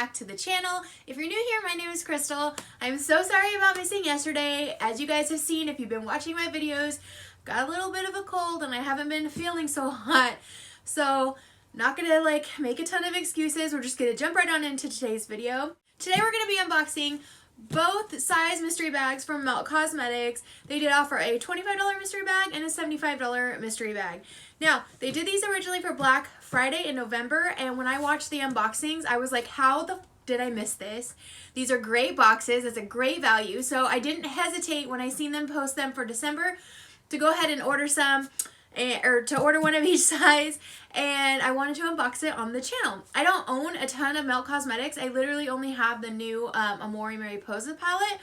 back to the channel. If you're new here, my name is Crystal. I'm so sorry about missing yesterday. As you guys have seen, if you've been watching my videos, I've got a little bit of a cold and I haven't been feeling so hot. So, not gonna make a ton of excuses. We're just gonna jump right on into today's video. Today we're gonna be unboxing both size mystery bags from Melt Cosmetics. They did offer a $25 mystery bag and a $75 mystery bag. Now, they did these originally for Black Friday in November, and when I watched the unboxings, I was like, how the did I miss this? These are great boxes. It's a great value. So I didn't hesitate when I seen them post them for December to go ahead and order some, or to order one of each size, and I wanted to unbox it on the channel. I don't own a ton of Melt Cosmetics. I literally only have the new Amore Mariposa palette.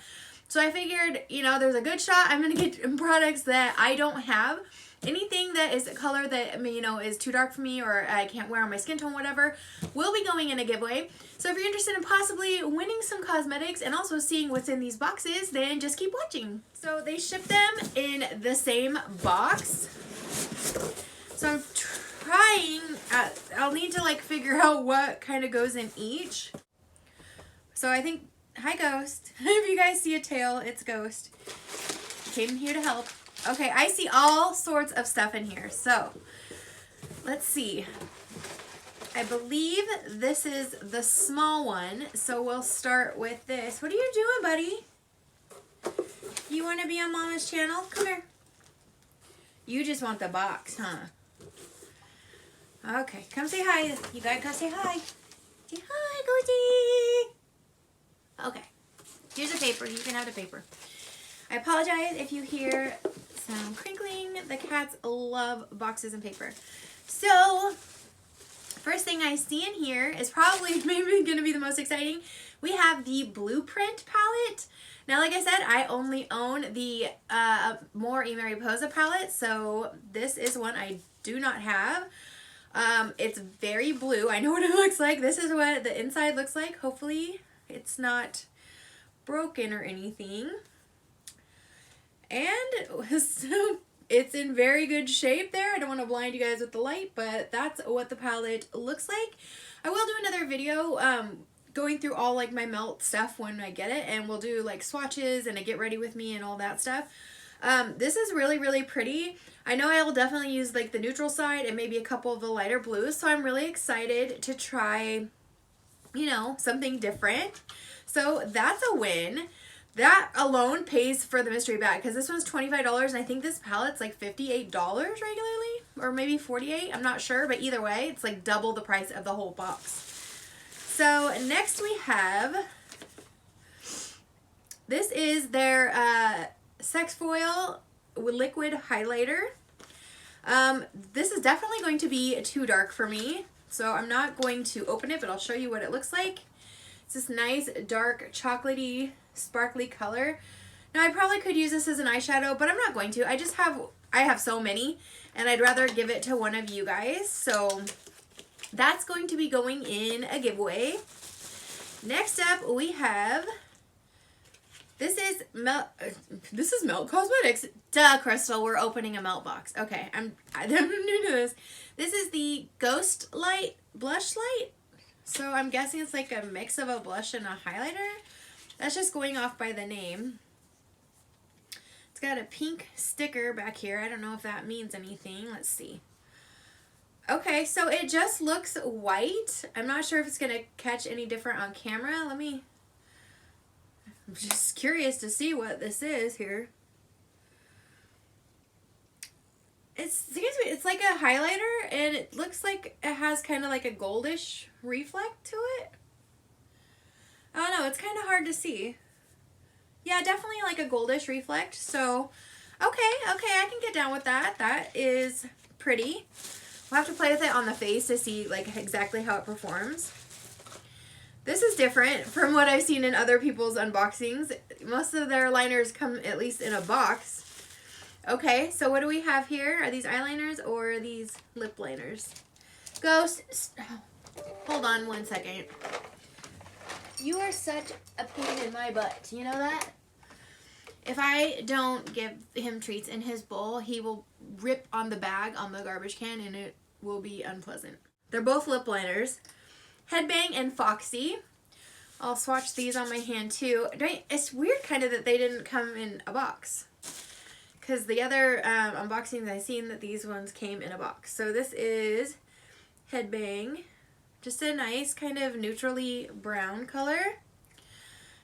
So I figured, you know, there's a good shot I'm going to get products that I don't have. Anything that is a color that, you know, is too dark for me or I can't wear on my skin tone, whatever, will be going in a giveaway. So if you're interested in possibly winning some cosmetics and also seeing what's in these boxes, then just keep watching. So they ship them in the same box. So I'm trying, I'll need to figure out what kind of goes in each. So I think, hi Ghost. If you guys see a tail, it's Ghost. Came here to help. Okay, I see all sorts of stuff in here. So let's see. I believe this is the small one. So we'll start with this. What are you doing, buddy? You want to be on Mama's channel? Come here. You just want the box, huh? Okay, come say hi. You gotta go say hi. Say hi, Ghosty. Okay, here's the paper. You can have the paper. I apologize if you hear some crinkling. The cats love boxes and paper. So, first thing I see in here is probably maybe going to be the most exciting. We have the Blueprint palette. Now, like I said, I only own the Amore Mariposa palette, so this is one I do not have. It's very blue. I know what it looks like. This is what the inside looks like. Hopefully, it's not broken or anything. And so it's in very good shape there. I don't want to blind you guys with the light, but that's what the palette looks like. I will do another video going through all my Melt stuff when I get it, and we'll do swatches and a get ready with me and all that stuff. This is really, really pretty. I know I will definitely use the neutral side and maybe a couple of the lighter blues, so I'm really excited to try, you know, something different. So that's a win. That alone pays for the mystery bag, because this one's $25 and I think this palette's $58 regularly, or maybe $48, I'm not sure, but either way, it's double the price of the whole box. So next we have, this is their Sex Foil liquid highlighter. This is definitely going to be too dark for me, so I'm not going to open it, but I'll show you what it looks like. It's this nice dark chocolatey sparkly color. Now I probably could use this as an eyeshadow, but I'm not going to. I have so many, and I'd rather give it to one of you guys. So that's going to be going in a giveaway. Next up we have, this is Melt Cosmetics. Duh, Crystal, we're opening a Melt box. Okay, I'm new to this. This is the Ghost Light Blush Light. So I'm guessing it's a mix of a blush and a highlighter. That's just going off by the name. It's got a pink sticker back here. I don't know if that means anything. Let's see. Okay, so it just looks white. I'm not sure if it's going to catch any different on camera. I'm just curious to see what this is here. It's like a highlighter, and it looks like it has kind of a goldish reflect to it. I don't know, it's kind of hard to see. Yeah, definitely a goldish reflect. So, okay, I can get down with that. That is pretty. We'll have to play with it on the face to see exactly how it performs. This is different from what I've seen in other people's unboxings. Most of their liners come at least in a box. Okay, so what do we have here? Are these eyeliners or these lip liners? Ghost, hold on one second. You are such a pain in my butt. You know that? If I don't give him treats in his bowl, he will rip on the bag on the garbage can, and it will be unpleasant. They're both lip liners. Headbang and Foxy. I'll swatch these on my hand too. It's weird kind of that they didn't come in a box. Because the other unboxings I've seen that these ones came in a box. So this is Headbang. Just a nice kind of neutrally brown color.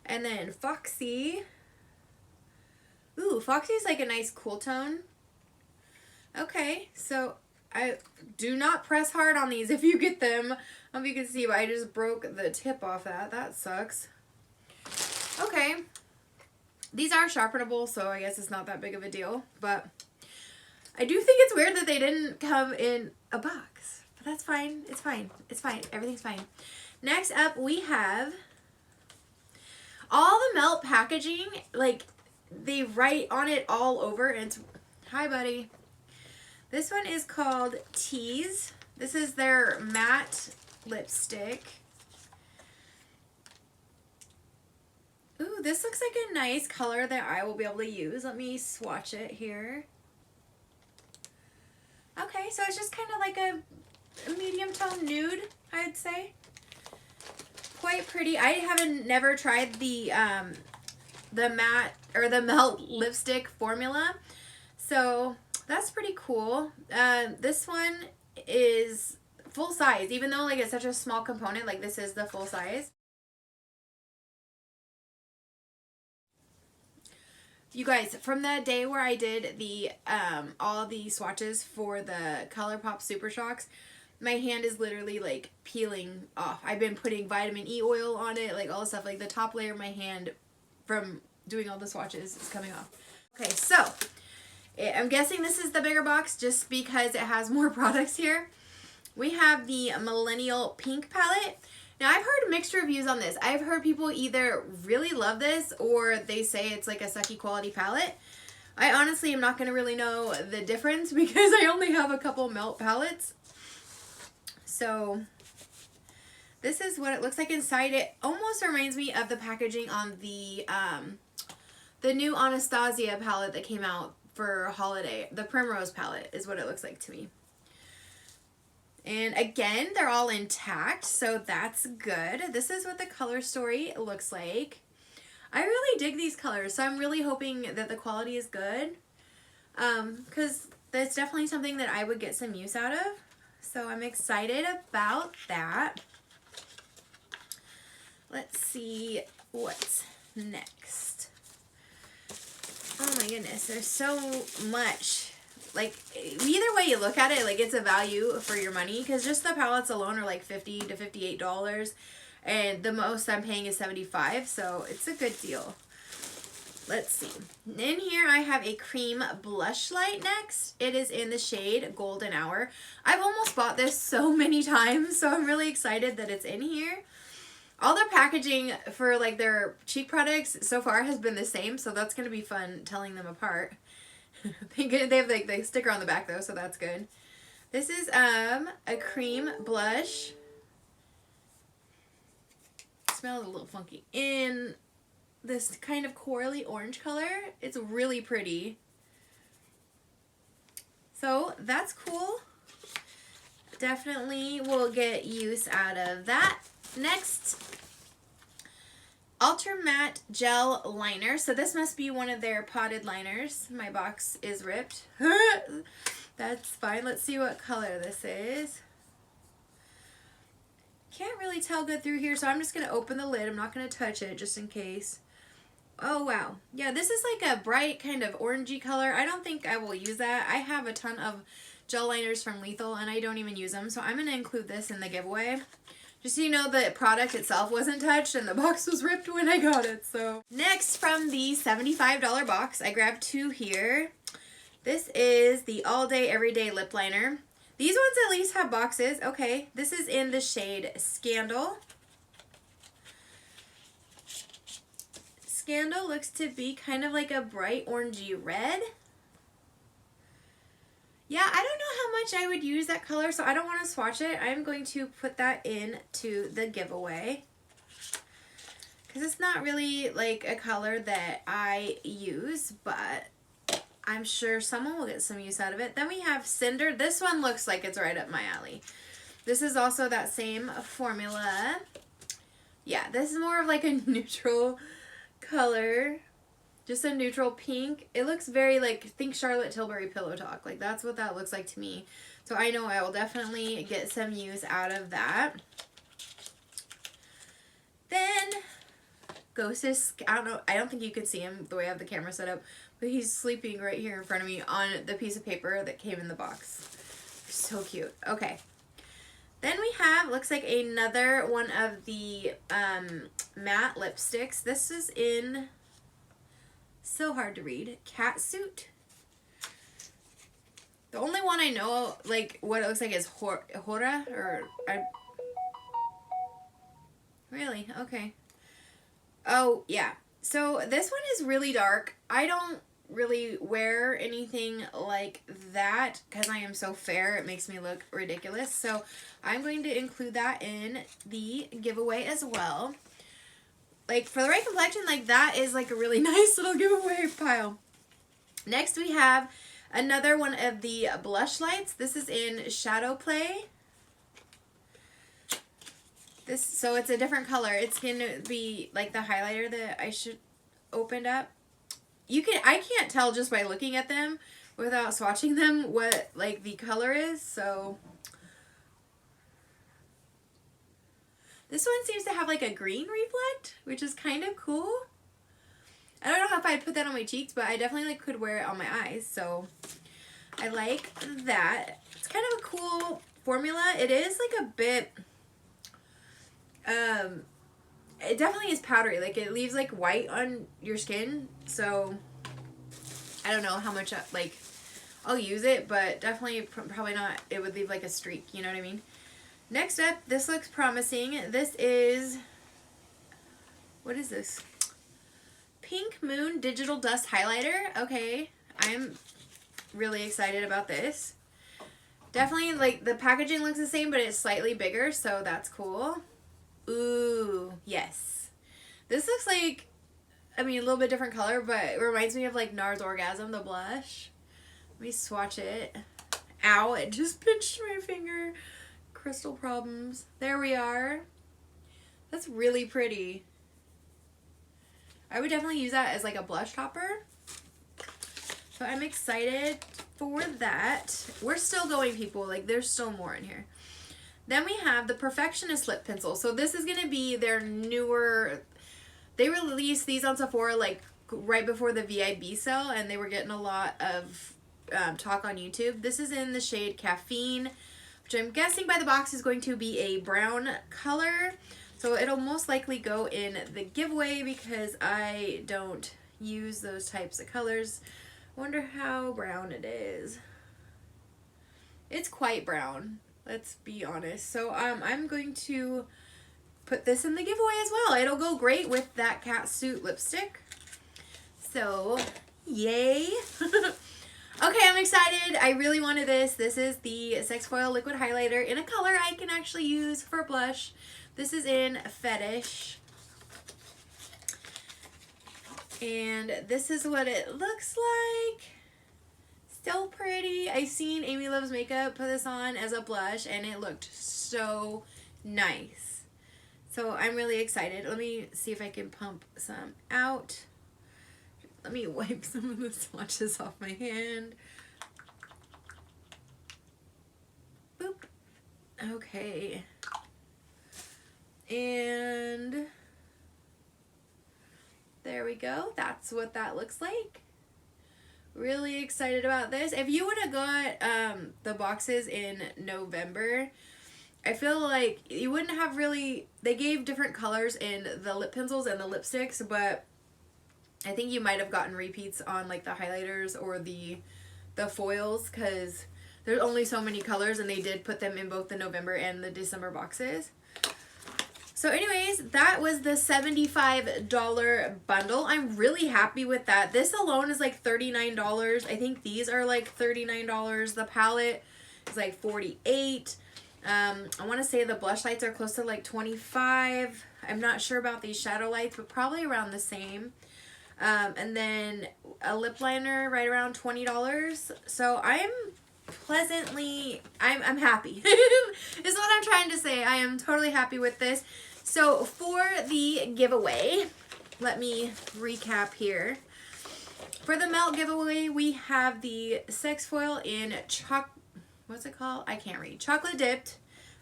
And then Foxy. Ooh, Foxy's like a nice cool tone. Okay, so I do not press hard on these if you get them. I don't know if you can see, but I just broke the tip off that. That sucks. Okay. These are sharpenable, so I guess it's not that big of a deal. But I do think it's weird that they didn't come in a box. But that's fine. It's fine. It's fine. Everything's fine. Next up, we have all the Melt packaging. Like, they write on it all over. And it's, hi, buddy. This one is called Tease. This is their matte lipstick. Ooh, this looks like a nice color that I will be able to use. Let me swatch it here. Okay, so it's just kind of like a medium tone nude, I'd say. Quite pretty. I haven't never tried the matte or the Melt lipstick formula, so that's pretty cool. This one is full size, even though like it's such a small component. Like this is the full size. You guys, from that day where I did the all the swatches for the ColourPop Super Shocks, my hand is literally like peeling off. I've been putting vitamin E oil on it, like all the stuff. Like the top layer of my hand from doing all the swatches is coming off. Okay, so I'm guessing this is the bigger box just because it has more products here. We have the Millennial Pink palette. Now, I've heard mixed reviews on this. I've heard people either really love this or they say it's like a sucky quality palette. I honestly am not going to really know the difference because I only have a couple Melt palettes. So, this is what it looks like inside. It almost reminds me of the packaging on the new Anastasia palette that came out for holiday. The Primrose palette is what it looks like to me. And again, they're all intact, so that's good. This is what the color story looks like. I really dig these colors, so I'm really hoping that the quality is good. Because that's definitely something that I would get some use out of. So I'm excited about that. Let's see what's next. Oh my goodness, there's so much. Like, either way you look at it, like, it's a value for your money. Because just the palettes alone are like $50 to $58. And the most I'm paying is $75. So, it's a good deal. Let's see. In here, I have a cream blush light next. It is in the shade Golden Hour. I've almost bought this so many times. So, I'm really excited that it's in here. All their packaging for, like, their cheek products so far has been the same. So, that's going to be fun telling them apart. They have like the sticker on the back though, so that's good. This is a cream blush. Smells a little funky. In this kind of corally orange color. It's really pretty. So that's cool. Definitely will get use out of that. Next, Ultra Matte Gel Liner. So this must be one of their potted liners. My box is ripped. That's fine. Let's see what color this is. Can't really tell good through here, so I'm just going to open the lid. I'm not going to touch it just in case. Oh, wow. Yeah, this is like a bright kind of orangey color. I don't think I will use that. I have a ton of gel liners from Lethal, and I don't even use them, so I'm going to include this in the giveaway. Just so you know, the product itself wasn't touched and the box was ripped when I got it. So next, from the $75 box, I grabbed two here. This is the All Day Everyday Lip Liner. These ones at least have boxes. Okay, this is in the shade Scandal. Scandal looks to be kind of like a bright orangey red. Yeah, I don't know how much I would use that color, so I don't want to swatch it. I'm going to put that into the giveaway. Because it's not really like a color that I use, but I'm sure someone will get some use out of it. Then we have Cinder. This one looks like it's right up my alley. This is also that same formula. Yeah, this is more of like a neutral color. Just a neutral pink. It looks very like, think Charlotte Tilbury Pillow Talk. Like that's what that looks like to me. So I know I will definitely get some use out of that. Then Ghost is, I don't think you could see him the way I have the camera set up, but he's sleeping right here in front of me on the piece of paper that came in the box. So cute. Okay. Then we have, looks like another one of the matte lipsticks. This is in, so hard to read, Catsuit. The only one I know, like, what it looks like is Hora, or, really? Okay. Oh, yeah. So this one is really dark. I don't really wear anything like that because I am so fair. It makes me look ridiculous. So I'm going to include that in the giveaway as well. Like, for the right complexion, like, that is, like, a really nice little giveaway pile. Next, we have another one of the blush lights. This is in Shadow Play. So it's a different color. It's going to be, like, the highlighter that I should opened up. I can't tell just by looking at them without swatching them what, like, the color is, so. This one seems to have like a green reflect, which is kind of cool. I don't know if I'd put that on my cheeks, but I definitely like could wear it on my eyes, so I like that. It's kind of a cool formula. It is like a bit, it definitely is powdery. Like it leaves like white on your skin, so I don't know how much like I'll use it, but definitely probably not. It would leave like a streak, you know what I mean? Next up, this looks promising. This is, what is this? Pink Moon Digital Dust Highlighter. Okay, I'm really excited about this. Definitely, like, the packaging looks the same, but it's slightly bigger, so that's cool. Ooh, yes. This looks like, I mean, a little bit different color, but it reminds me of, like, NARS Orgasm, the blush. Let me swatch it. Ow, it just pinched my finger. Crystal problems. There we are. That's really pretty. I would definitely use that as like a blush topper. So I'm excited for that. We're still going, people. Like there's still more in here. Then we have the Perfectionist Lip Pencil. So this is going to be their newer, they released these on Sephora like right before the VIB sale, and they were getting a lot of talk on YouTube. This is in the shade Caffeine, which I'm guessing by the box is going to be a brown color. So it'll most likely go in the giveaway because I don't use those types of colors. Wonder how brown it is. It's quite brown, let's be honest. So I'm going to put this in the giveaway as well. It'll go great with that Catsuit lipstick. So, yay. Okay, I'm excited. I really wanted this. This is the Sex Foil Liquid Highlighter in a color I can actually use for blush. This is in Fetish. And this is what it looks like. Still pretty. I seen Amy Loves Makeup put this on as a blush, and it looked so nice. So I'm really excited. Let me see if I can pump some out. Let me wipe some of the swatches off my hand. Boop. Okay. And there we go. That's what that looks like. Really excited about this. If you would have got the boxes in November, I feel like you wouldn't have really, they gave different colors in the lip pencils and the lipsticks, but I think you might have gotten repeats on like the highlighters or the foils because there's only so many colors, and they did put them in both the November and the December boxes. So anyways, that was the $75 bundle. I'm really happy with that. This alone is like $39. I think these are like $39. The palette is like $48. I want to say the blush lights are close to like $25. I'm not sure about these shadow lights, but probably around the same. And then a lip liner right around $20. So I'm happy is what I'm trying to say. I am totally happy with this. So for the giveaway, let me recap here. For the melt giveaway, we have the sex foil in what's it called? I can't read. Chocolate dipped.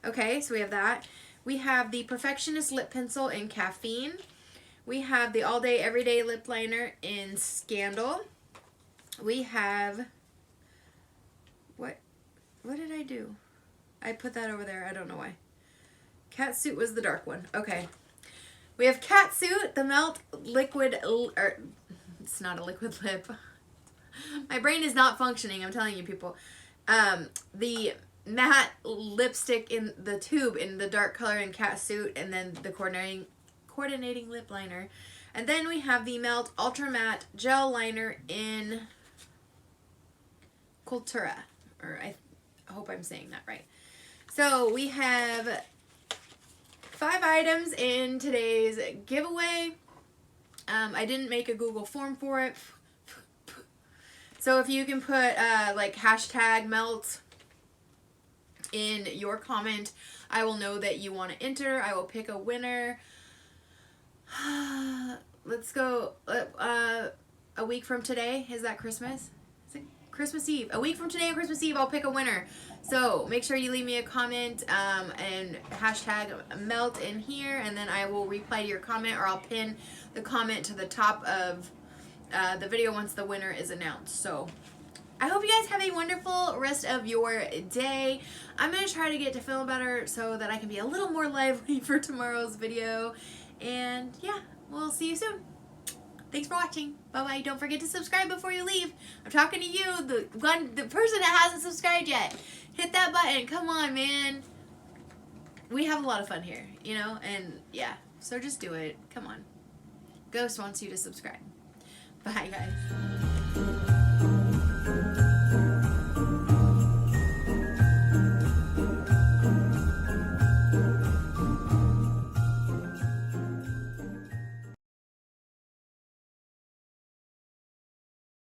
Okay, so we have that. We have the Perfectionist Lip Pencil in caffeine. We have the All Day Everyday Lip Liner in Scandal. We have, what did I do? I put that over there. I don't know why. Catsuit was the dark one. Okay. We have Catsuit, the Melt Liquid, it's not a liquid lip. My brain is not functioning, I'm telling you people. The matte lipstick in the tube in the dark color in Catsuit, and then the coordinating lip liner. And then we have the Melt Ultra Matte Gel Liner in Cultura. Or I hope I'm saying that right. So we have 5 items in today's giveaway. I didn't make a Google form for it. So if you can put like hashtag melt in your comment, I will know that you want to enter. I will pick a winner. Let's go a week from today. Is that Christmas? Is it Christmas Eve? A week from today on Christmas Eve, I'll pick a winner. So make sure you leave me a comment and hashtag melt in here, and then I will reply to your comment, or I'll pin the comment to the top of the video once the winner is announced. So I hope you guys have a wonderful rest of your day. I'm going to try to get to feeling better so that I can be a little more lively for tomorrow's video. And yeah, we'll see you soon. Thanks for watching. Bye-bye. Don't forget to subscribe before you leave. I'm talking to you, the person that hasn't subscribed yet. Hit that button. Come on, man. We have a lot of fun here, you know? And yeah, so just do it. Come on. Ghost wants you to subscribe. Bye, guys.